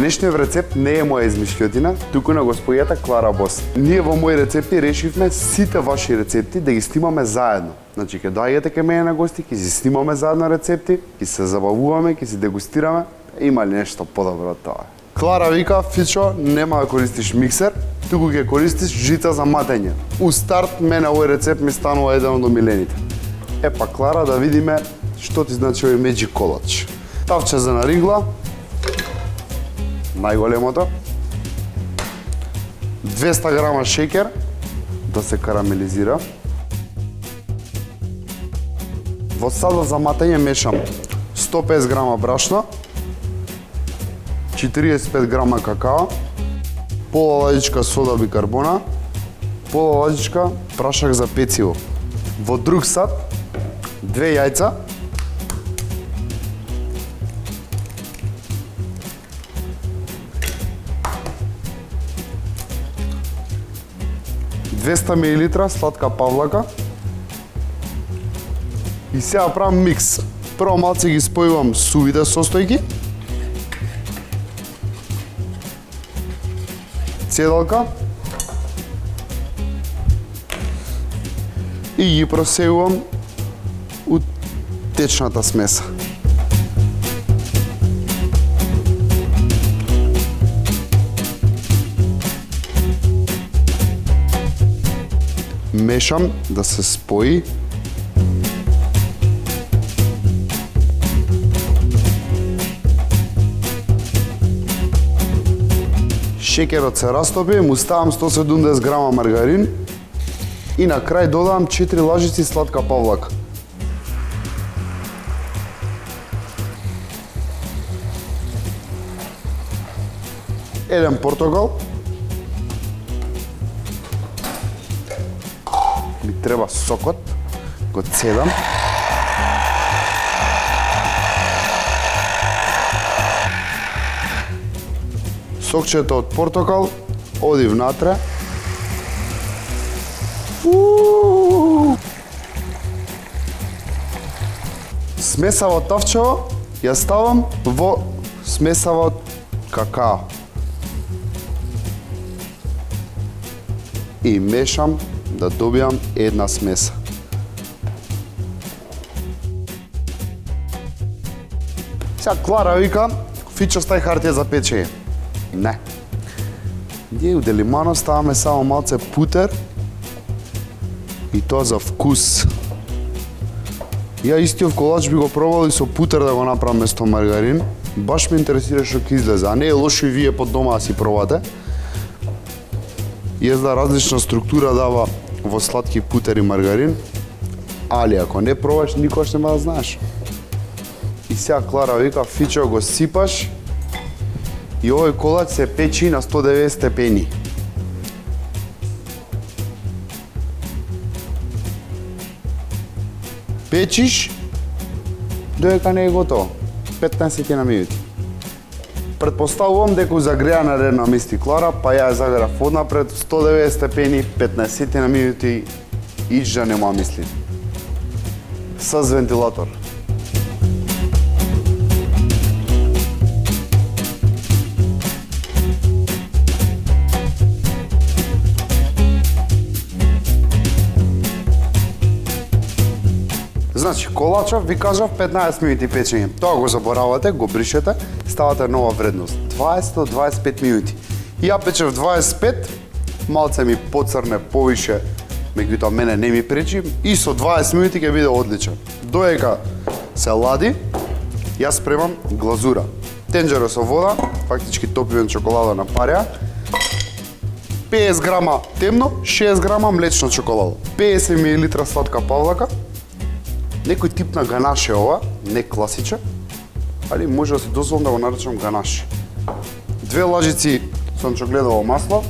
Денешниот рецепт не е моја измишлјотина, туку на господјата Клара Бос. Ние во мои рецепти решивме сите ваши рецепти да ги снимаме заедно. Значи, ќе доаѓате кај мене на гости, ќе си снимаме заедно рецепти, ќе се забавуваме, ќе си дегустираме. Има ли нешто подобро од тоа? Клара вика, Фичо, нема да користиш миксер, туку ќе користиш жица за матење. У старт, мене овој рецепт ми станува еден од омилените. Епа, Клара, да видиме што ти значи овој Magic Колач. Тавче за наригла, најголемото, 200 грама шеќер да се карамелизира. Во садот за матење мешам 150 грама брашно, 45 грама какао, пола лажичка сода бикарбона, пола лажичка прашак за пecivo. Во друг сад 2 јајца, ...200 мл сладка павлака и сега правам микс. Прво малце ги спојувам сувите состојки, цедалка и ги просеувам у течната смеса. Мешам да се спои. Шеќерот се растопи, му ставам 170 грама маргарин и на крај додавам 4 лажици сладка павлака. Еден портокал. Ми треба сокот, го цедам. Сокчето од портокал оди внатре. Смесава од тавчево ја ставам во смесава од какао. И мешам да добијам една смеса. Сега Клара вика, Фичо, стај хартија за печење. Не. Ние у Делимано ставаме само малце путер и тоа за вкус. Ја истиот колач би го пробал и со путер да го направам место маргарин. Баш ме интересира што ќе излезе, а не е лошо и вие под дома да си пробате. Језда различна структура дава во сладки путер и маргарин, али ако не пробаш, никош нема да знаеш. И сега Клара вика, Фичо, го сипаш и овој колач се печи на 190 степени. Печиш додека не е готово, 15 на минути. Предпоставувам дека загреана ред намести Клара, па ја загрев однапред 190 степени, 15 на минути и жа нема мисли. С вентилатор. Значи, колачов ви кажав 15 минути печење. Тоа го заборавате, го бришете, ставате нова вредност. 20 до 25 минути. И ја печев 25, малце ми поцрне повише, меѓутоа мене не ми пречи, и со 20 минути ќе биде одличен. Додека се лади, јас спремам глазура. Тенџеро со вода, фактички топивен чоколада на парја, 50 грама темно, 60 грама млечна чоколада, 50 мл сладка павлака, некој тип на ганаше ова, не класичен, али може да се дозволам да го наречам ганаш. 2 лажици сончогледово масло,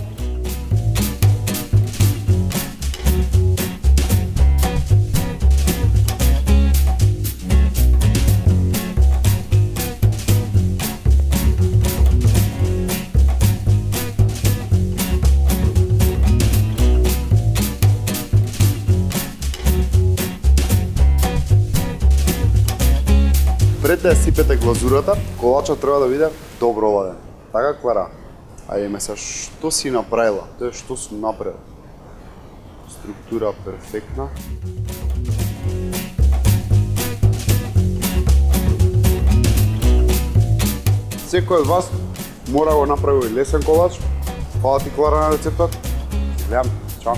Пред да ја сипете глазурата, колачот треба да биде добро оладен. така, Клара? Ајде ме са, што си направила? Тоа што сум направил? Структура перфектна. Секој од вас мора го направи лесен колач. Фала ти, Клара, на рецептот. Гледам, чао.